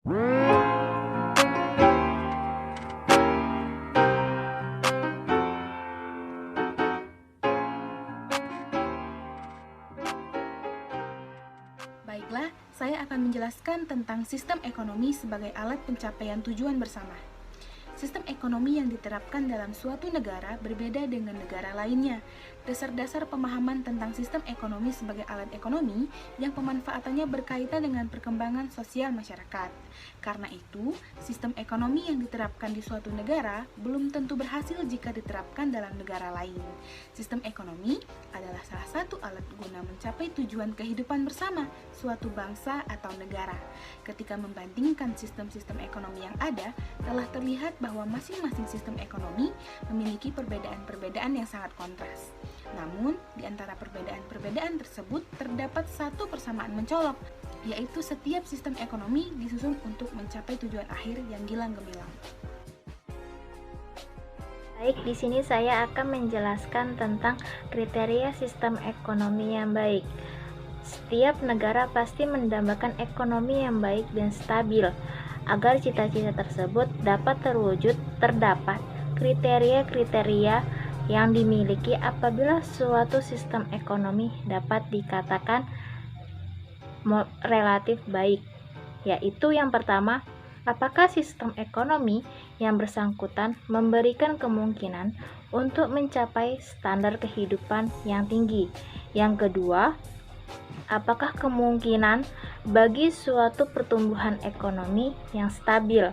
Baiklah, saya akan menjelaskan tentang sistem ekonomi sebagai alat pencapaian tujuan bersama. Sistem ekonomi yang diterapkan dalam suatu negara berbeda dengan negara lainnya. Dasar-dasar pemahaman tentang sistem ekonomi sebagai alat ekonomi yang pemanfaatannya berkaitan dengan perkembangan sosial masyarakat. Karena itu, sistem ekonomi yang diterapkan di suatu negara belum tentu berhasil jika diterapkan dalam negara lain. Sistem ekonomi adalah salah satu alat guna mencapai tujuan kehidupan bersama suatu bangsa atau negara. Ketika membandingkan sistem-sistem ekonomi yang ada, telah terlihat bahwa masing-masing sistem ekonomi memiliki perbedaan-perbedaan yang sangat kontras. Namun, di antara perbedaan-perbedaan tersebut terdapat satu persamaan mencolok, yaitu setiap sistem ekonomi disusun untuk mencapai tujuan akhir yang gilang gemilang. Baik, di sini saya akan menjelaskan tentang kriteria sistem ekonomi yang baik. Setiap negara pasti mendambakan ekonomi yang baik dan stabil. Agar cita-cita tersebut dapat terwujud, terdapat kriteria-kriteria yang dimiliki apabila suatu sistem ekonomi dapat dikatakan relatif baik, yaitu yang pertama, apakah sistem ekonomi yang bersangkutan memberikan kemungkinan untuk mencapai standar kehidupan yang tinggi. Yang kedua, apakah kemungkinan bagi suatu pertumbuhan ekonomi yang stabil.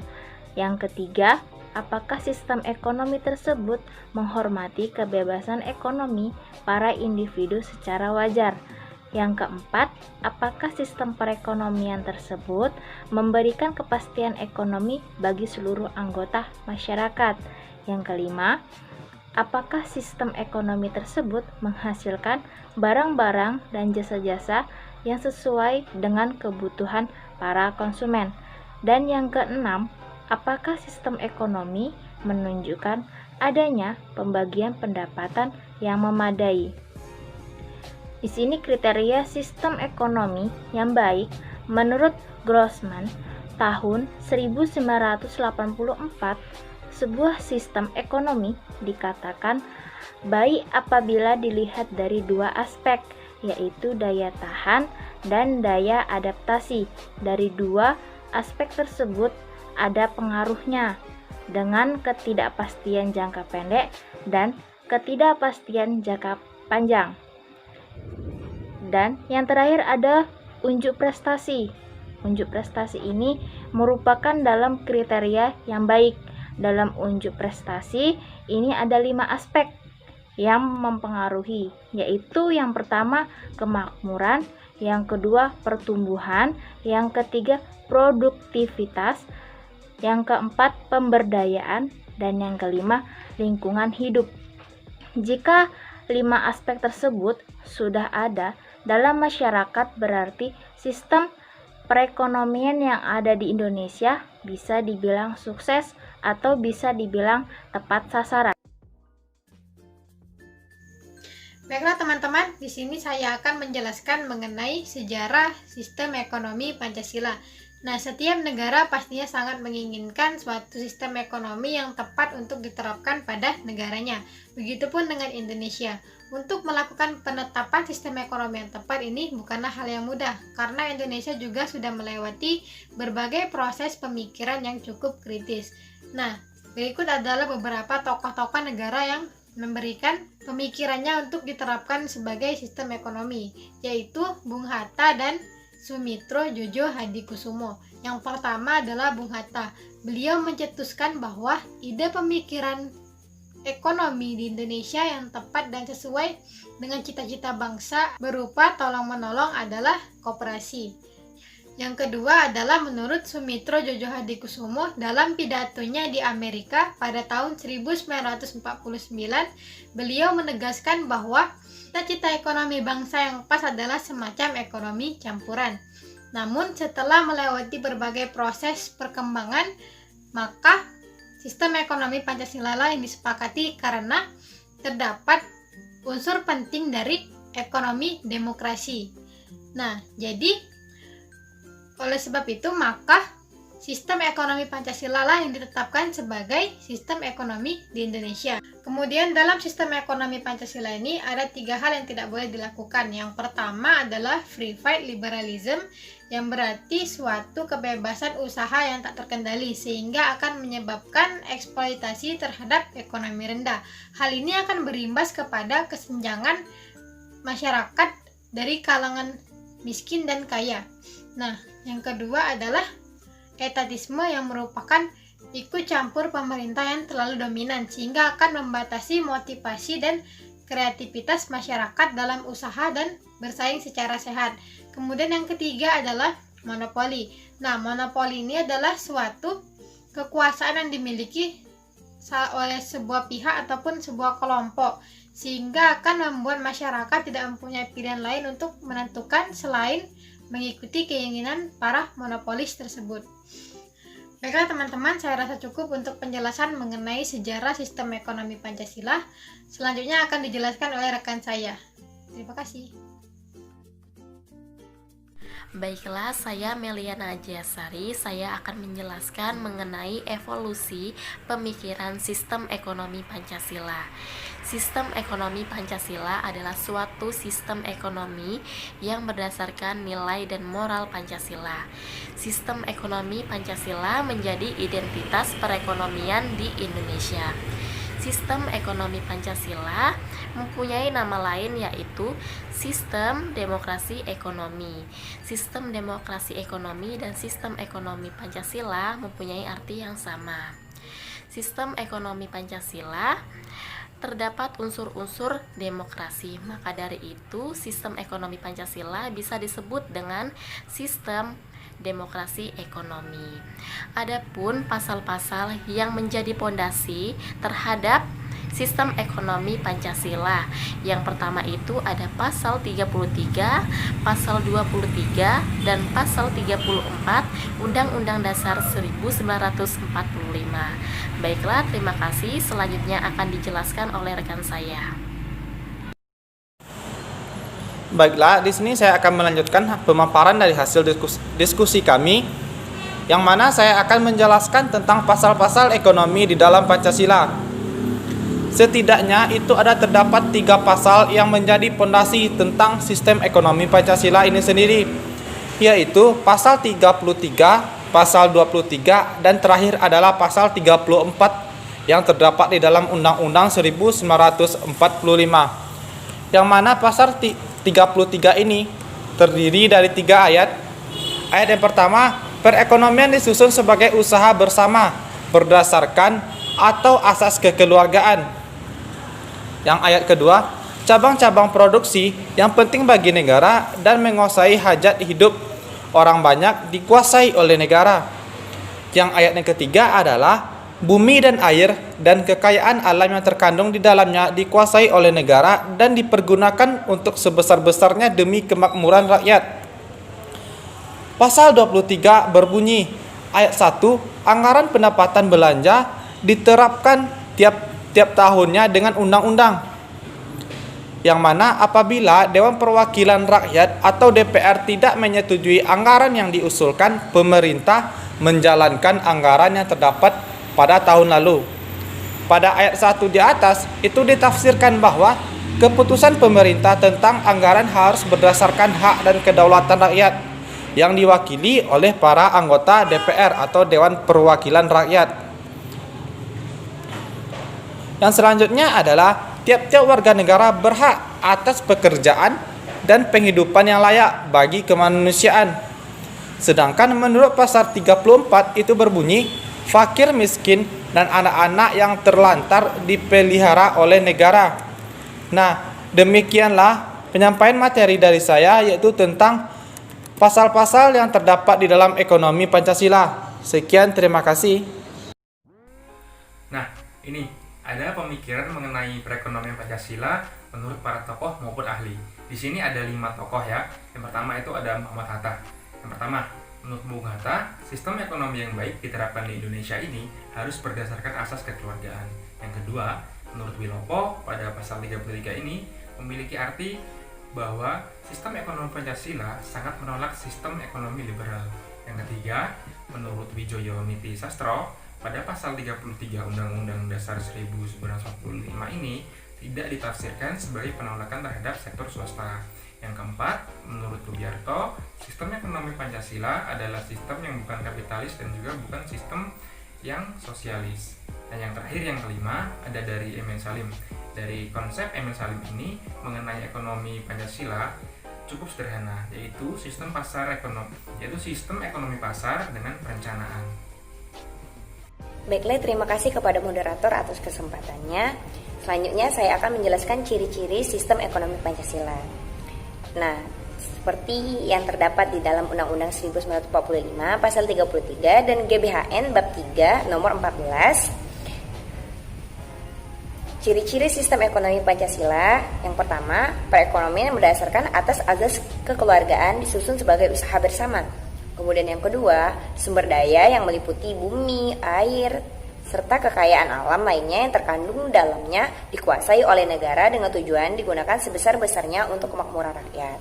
Yang ketiga, apakah sistem ekonomi tersebut menghormati kebebasan ekonomi para individu secara wajar. Yang keempat, apakah sistem perekonomian tersebut memberikan kepastian ekonomi bagi seluruh anggota masyarakat. Yang kelima, apakah sistem ekonomi tersebut menghasilkan barang-barang dan jasa-jasa yang sesuai dengan kebutuhan para konsumen. Dan yang keenam, apakah sistem ekonomi menunjukkan adanya pembagian pendapatan yang memadai. Di sini kriteria sistem ekonomi yang baik menurut Grossman tahun 1984, sebuah sistem ekonomi dikatakan baik apabila dilihat dari dua aspek, yaitu daya tahan dan daya adaptasi. Dari dua aspek tersebut ada pengaruhnya dengan ketidakpastian jangka pendek dan ketidakpastian jangka panjang. Dan yang terakhir ada unjuk prestasi. Unjuk prestasi ini merupakan dalam kriteria yang baik. Dalam unjuk prestasi ini ada 5 aspek yang mempengaruhi, yaitu yang pertama kemakmuran, yang kedua pertumbuhan, yang ketiga produktivitas, yang keempat pemberdayaan, dan yang kelima lingkungan hidup. Jika 5 aspek tersebut sudah ada dalam masyarakat, berarti sistem perekonomian yang ada di Indonesia bisa dibilang sukses atau bisa dibilang tepat sasaran. Baiklah teman-teman, di sini saya akan menjelaskan mengenai sejarah sistem ekonomi Pancasila. Nah, setiap negara pastinya sangat menginginkan suatu sistem ekonomi yang tepat untuk diterapkan pada negaranya. Begitupun dengan Indonesia. Untuk melakukan penetapan sistem ekonomi yang tepat ini bukanlah hal yang mudah, karena Indonesia juga sudah melewati berbagai proses pemikiran yang cukup kritis. Nah, berikut adalah beberapa tokoh-tokoh negara yang memberikan pemikirannya untuk diterapkan sebagai sistem ekonomi, yaitu Bung Hatta dan Sumitro Jojo Hadikusumo. Yang pertama adalah Bung Hatta. Beliau mencetuskan bahwa ide pemikiran ekonomi di Indonesia yang tepat dan sesuai dengan cita-cita bangsa berupa tolong-menolong adalah koperasi. Yang kedua adalah menurut Sumitro Jojo Hadikusumo dalam pidatonya di Amerika pada tahun 1949, beliau menegaskan bahwa cita-cita ekonomi bangsa yang pas adalah semacam ekonomi campuran. Namun setelah melewati berbagai proses perkembangan, maka sistem ekonomi Pancasila yang disepakati karena terdapat unsur penting dari ekonomi demokrasi. Nah, jadi oleh sebab itu maka sistem ekonomi Pancasila lah yang ditetapkan sebagai sistem ekonomi di Indonesia. Kemudian dalam sistem ekonomi Pancasila ini ada 3 hal yang tidak boleh dilakukan. Yang pertama adalah free fight liberalism, yang berarti suatu kebebasan usaha yang tak terkendali sehingga akan menyebabkan eksploitasi terhadap ekonomi rendah. Hal ini akan berimbas kepada kesenjangan masyarakat dari kalangan miskin dan kaya. Nah, yang kedua adalah etatisme, yang merupakan ikut campur pemerintah yang terlalu dominan sehingga akan membatasi motivasi dan kreativitas masyarakat dalam usaha dan bersaing secara sehat. Kemudian yang ketiga adalah monopoli. Nah, monopoli ini adalah suatu kekuasaan yang dimiliki oleh sebuah pihak ataupun sebuah kelompok sehingga akan membuat masyarakat tidak mempunyai pilihan lain untuk menentukan selain mengikuti keinginan para monopolis tersebut. Baiklah teman-teman, saya rasa cukup untuk penjelasan mengenai sejarah sistem ekonomi Pancasila. Selanjutnya akan dijelaskan oleh rekan saya. Terima kasih. Baiklah, saya Meliana Ajasari. Saya akan menjelaskan mengenai evolusi pemikiran sistem ekonomi Pancasila. Sistem ekonomi Pancasila adalah suatu sistem ekonomi yang berdasarkan nilai dan moral Pancasila. Sistem ekonomi Pancasila menjadi identitas perekonomian di Indonesia. Sistem ekonomi Pancasila mempunyai nama lain yaitu sistem demokrasi ekonomi. Sistem demokrasi ekonomi dan sistem ekonomi Pancasila mempunyai arti yang sama. Sistem ekonomi Pancasila terdapat unsur-unsur demokrasi, maka dari itu sistem ekonomi Pancasila bisa disebut dengan sistem demokrasi ekonomi. Adapun pasal-pasal yang menjadi pondasi terhadap sistem ekonomi Pancasila. Yang pertama itu ada pasal 33, pasal 23, dan pasal 34 Undang-Undang Dasar 1945. Baiklah, terima kasih. Selanjutnya akan dijelaskan oleh rekan saya. Baiklah, di sini saya akan melanjutkan pemaparan dari hasil diskusi kami, yang mana saya akan menjelaskan tentang pasal-pasal ekonomi di dalam Pancasila. Setidaknya itu terdapat 3 pasal yang menjadi pondasi tentang sistem ekonomi Pancasila ini sendiri, yaitu pasal 33, pasal 23, dan terakhir adalah pasal 34 yang terdapat di dalam Undang-Undang 1945. Yang mana pasal 33 ini terdiri dari 3 ayat. Ayat yang pertama, perekonomian disusun sebagai usaha bersama berdasarkan atau asas kekeluargaan. Yang ayat kedua, cabang-cabang produksi yang penting bagi negara dan menguasai hajat hidup orang banyak dikuasai oleh negara. Yang ayat yang ketiga adalah bumi dan air dan kekayaan alam yang terkandung di dalamnya dikuasai oleh negara dan dipergunakan untuk sebesar-besarnya demi kemakmuran rakyat. Pasal 23 berbunyi, ayat 1, anggaran pendapatan belanja diterapkan tiap tahunnya dengan undang-undang. Yang mana apabila Dewan Perwakilan Rakyat atau DPR tidak menyetujui anggaran yang diusulkan, pemerintah menjalankan anggaran yang terdapat pada tahun lalu. Pada ayat 1 di atas itu ditafsirkan bahwa keputusan pemerintah tentang anggaran harus berdasarkan hak dan kedaulatan rakyat yang diwakili oleh para anggota DPR atau Dewan Perwakilan Rakyat. Yang selanjutnya adalah tiap-tiap warga negara berhak atas pekerjaan dan penghidupan yang layak bagi kemanusiaan. Sedangkan menurut pasal 34 itu berbunyi, fakir, miskin, dan anak-anak yang terlantar dipelihara oleh negara. Nah, demikianlah penyampaian materi dari saya, yaitu tentang pasal-pasal yang terdapat di dalam ekonomi Pancasila. Sekian, terima kasih. Nah, ini ada pemikiran mengenai perekonomian Pancasila menurut para tokoh maupun ahli. Di sini ada 5 tokoh ya. Yang pertama itu ada Muhammad Hatta. Yang pertama, menurut Bung Hatta, sistem ekonomi yang baik diterapkan di Indonesia ini harus berdasarkan asas kekeluargaan. Yang kedua, menurut Wilopo, pada pasal 33 ini memiliki arti bahwa sistem ekonomi Pancasila sangat menolak sistem ekonomi liberal. Yang ketiga, menurut Wijoyo Niti Sastro, pada pasal 33 Undang-Undang Dasar 1945 ini tidak ditafsirkan sebagai penolakan terhadap sektor swasta. Yang keempat, menurut Rubiarto, sistem ekonomi Pancasila adalah sistem yang bukan kapitalis dan juga bukan sistem yang sosialis. Dan yang terakhir, yang kelima, ada dari Emil Salim. Dari konsep Emil Salim ini mengenai ekonomi Pancasila cukup sederhana, yaitu sistem ekonomi pasar dengan perencanaan. Baiklah, terima kasih kepada moderator atas kesempatannya. Selanjutnya saya akan menjelaskan ciri-ciri sistem ekonomi Pancasila. Nah, seperti yang terdapat di dalam Undang-Undang 1945 Pasal 33 dan GBHN Bab 3 Nomor 14. Ciri-ciri sistem ekonomi Pancasila. Yang pertama, perekonomian berdasarkan atas azas kekeluargaan disusun sebagai usaha bersama. Kemudian yang kedua, sumber daya yang meliputi bumi, air, serta kekayaan alam lainnya yang terkandung dalamnya dikuasai oleh negara dengan tujuan digunakan sebesar-besarnya untuk kemakmuran rakyat.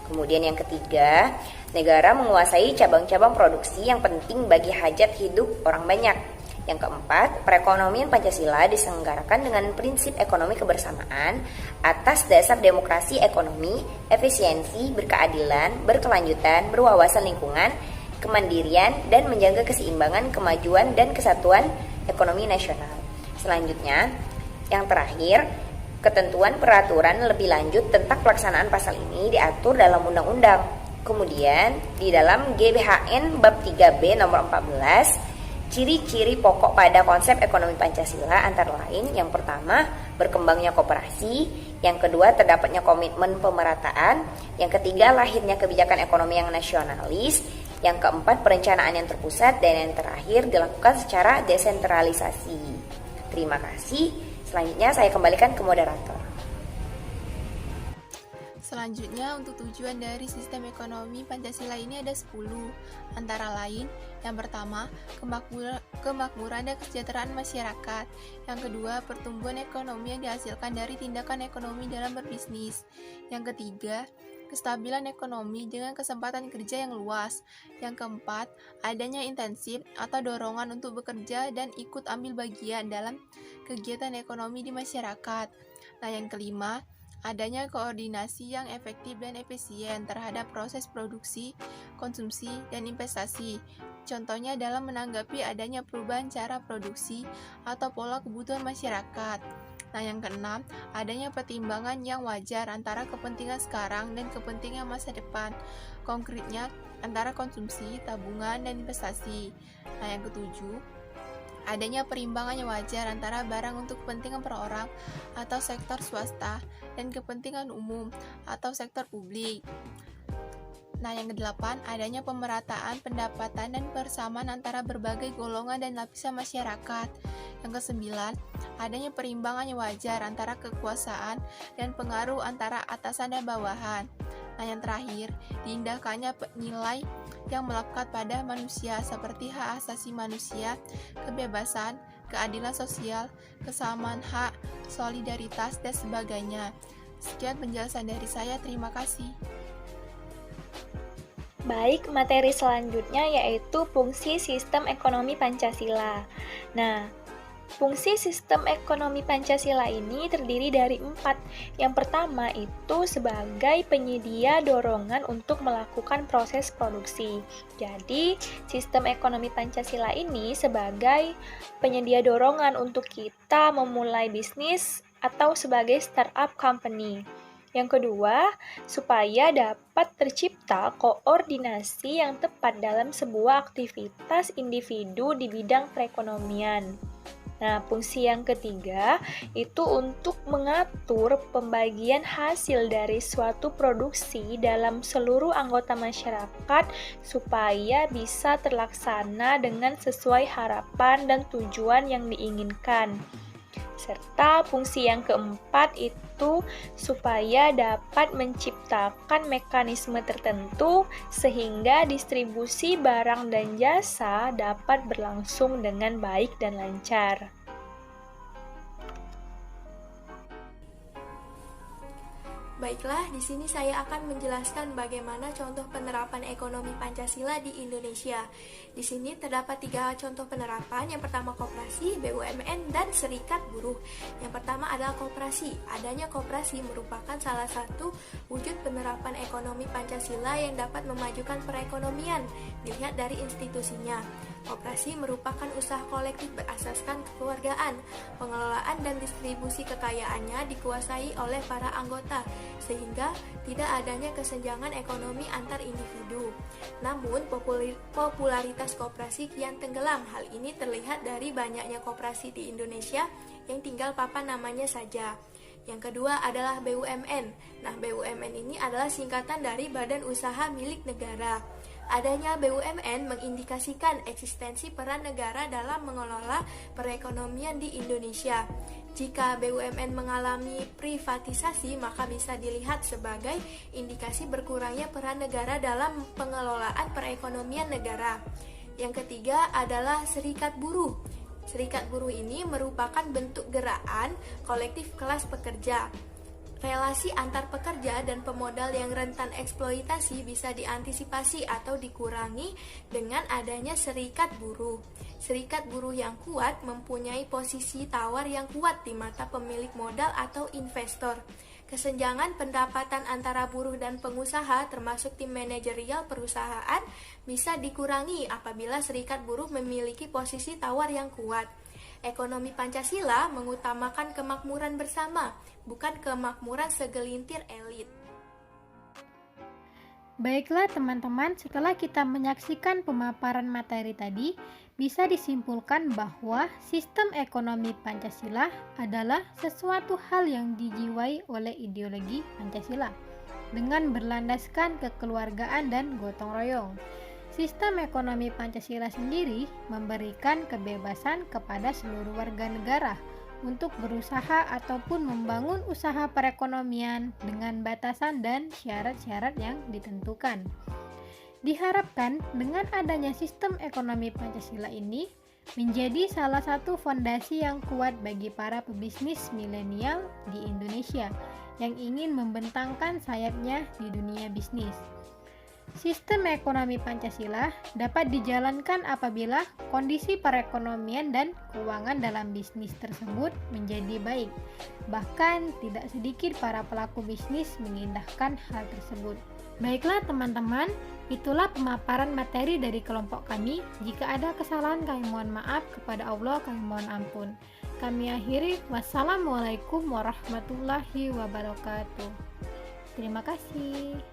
Kemudian yang ketiga, negara menguasai cabang-cabang produksi yang penting bagi hajat hidup orang banyak. Yang keempat, perekonomian Pancasila diselenggarakan dengan prinsip ekonomi kebersamaan atas dasar demokrasi ekonomi, efisiensi, berkeadilan, berkelanjutan, berwawasan lingkungan, kemandirian, dan menjaga keseimbangan, kemajuan, dan kesatuan ekonomi nasional. Selanjutnya, yang terakhir, ketentuan peraturan lebih lanjut tentang pelaksanaan pasal ini diatur dalam undang-undang. Kemudian, di dalam GBHN Bab 3B Nomor 14, ciri-ciri pokok pada konsep ekonomi Pancasila antara lain, yang pertama, berkembangnya koperasi, yang kedua, terdapatnya komitmen pemerataan, yang ketiga, lahirnya kebijakan ekonomi yang nasionalis, yang keempat, perencanaan yang terpusat, dan yang terakhir, dilakukan secara desentralisasi. Terima kasih. Selanjutnya saya kembalikan ke moderator. Selanjutnya, untuk tujuan dari sistem ekonomi Pancasila ini ada 10, antara lain, yang pertama, kemakmuran dan kesejahteraan masyarakat. Yang kedua, pertumbuhan ekonomi yang dihasilkan dari tindakan ekonomi dalam berbisnis. Yang ketiga, kestabilan ekonomi dengan kesempatan kerja yang luas. Yang keempat, adanya intensif atau dorongan untuk bekerja dan ikut ambil bagian dalam kegiatan ekonomi di masyarakat. Nah, yang kelima, adanya koordinasi yang efektif dan efisien terhadap proses produksi, konsumsi, dan investasi. Contohnya dalam menanggapi adanya perubahan cara produksi atau pola kebutuhan masyarakat. Nah, yang keenam, adanya pertimbangan yang wajar antara kepentingan sekarang dan kepentingan masa depan. Konkretnya, antara konsumsi, tabungan, dan investasi. Nah, yang ketujuh, adanya perimbangan yang wajar antara barang untuk kepentingan per orang atau sektor swasta dan kepentingan umum atau sektor publik. Nah, yang kedelapan, adanya pemerataan pendapatan dan persamaan antara berbagai golongan dan lapisan masyarakat. Yang kesembilan, adanya perimbangan yang wajar antara kekuasaan dan pengaruh antara atasan dan bawahan. Nah, yang terakhir, diindahkannya nilai yang melekat pada manusia seperti hak asasi manusia, kebebasan, keadilan sosial, kesamaan hak, solidaritas, dan sebagainya. Sekian penjelasan dari saya, terima kasih. Baik, materi selanjutnya yaitu fungsi sistem ekonomi Pancasila. Nah, fungsi sistem ekonomi Pancasila ini terdiri dari 4. Yang pertama itu sebagai penyedia dorongan untuk melakukan proses produksi. Jadi, sistem ekonomi Pancasila ini sebagai penyedia dorongan untuk kita memulai bisnis atau sebagai startup company. Yang kedua, supaya dapat tercipta koordinasi yang tepat dalam sebuah aktivitas individu di bidang perekonomian. Nah, fungsi yang ketiga itu untuk mengatur pembagian hasil dari suatu produksi dalam seluruh anggota masyarakat supaya bisa terlaksana dengan sesuai harapan dan tujuan yang diinginkan. Serta fungsi yang keempat itu supaya dapat menciptakan mekanisme tertentu sehingga distribusi barang dan jasa dapat berlangsung dengan baik dan lancar. Baiklah, di sini saya akan menjelaskan bagaimana contoh penerapan ekonomi Pancasila di Indonesia. Di sini terdapat 3 contoh penerapan. Yang pertama koperasi, BUMN, dan serikat buruh. Yang pertama adalah koperasi. Adanya koperasi merupakan salah satu wujud penerapan ekonomi Pancasila yang dapat memajukan perekonomian. Dilihat dari institusinya. Koperasi merupakan usaha kolektif berasaskan kekeluargaan. Pengelolaan dan distribusi kekayaannya dikuasai oleh para anggota, sehingga tidak adanya kesenjangan ekonomi antar individu. Namun, popularitas koperasi kian tenggelam. Hal ini terlihat dari banyaknya koperasi di Indonesia yang tinggal papan namanya saja. Yang kedua adalah BUMN. Nah, BUMN ini adalah singkatan dari Badan Usaha Milik Negara. Adanya BUMN mengindikasikan eksistensi peran negara dalam mengelola perekonomian di Indonesia. Jika BUMN mengalami privatisasi, maka bisa dilihat sebagai indikasi berkurangnya peran negara dalam pengelolaan perekonomian negara. Yang ketiga adalah serikat buruh. Serikat buruh ini merupakan bentuk gerakan kolektif kelas pekerja. Relasi antar pekerja dan pemodal yang rentan eksploitasi bisa diantisipasi atau dikurangi dengan adanya serikat buruh. Serikat buruh yang kuat mempunyai posisi tawar yang kuat di mata pemilik modal atau investor. Kesenjangan pendapatan antara buruh dan pengusaha termasuk tim manajerial perusahaan bisa dikurangi apabila serikat buruh memiliki posisi tawar yang kuat. Ekonomi Pancasila mengutamakan kemakmuran bersama, bukan kemakmuran segelintir elit. Baiklah teman-teman, setelah kita menyaksikan pemaparan materi tadi, bisa disimpulkan bahwa sistem ekonomi Pancasila adalah sesuatu hal yang dijiwai oleh ideologi Pancasila dengan berlandaskan kekeluargaan dan gotong royong. Sistem ekonomi Pancasila sendiri memberikan kebebasan kepada seluruh warga negara untuk berusaha ataupun membangun usaha perekonomian dengan batasan dan syarat-syarat yang ditentukan. Diharapkan dengan adanya sistem ekonomi Pancasila ini menjadi salah satu fondasi yang kuat bagi para pebisnis milenial di Indonesia yang ingin membentangkan sayapnya di dunia bisnis. Sistem ekonomi Pancasila dapat dijalankan apabila kondisi perekonomian dan keuangan dalam bisnis tersebut menjadi baik. Bahkan tidak sedikit para pelaku bisnis mengindahkan hal tersebut. Baiklah teman-teman, itulah pemaparan materi dari kelompok kami. Jika ada kesalahan kami mohon maaf, kepada Allah kami mohon ampun. Kami akhiri, wassalamualaikum warahmatullahi wabarakatuh. Terima kasih.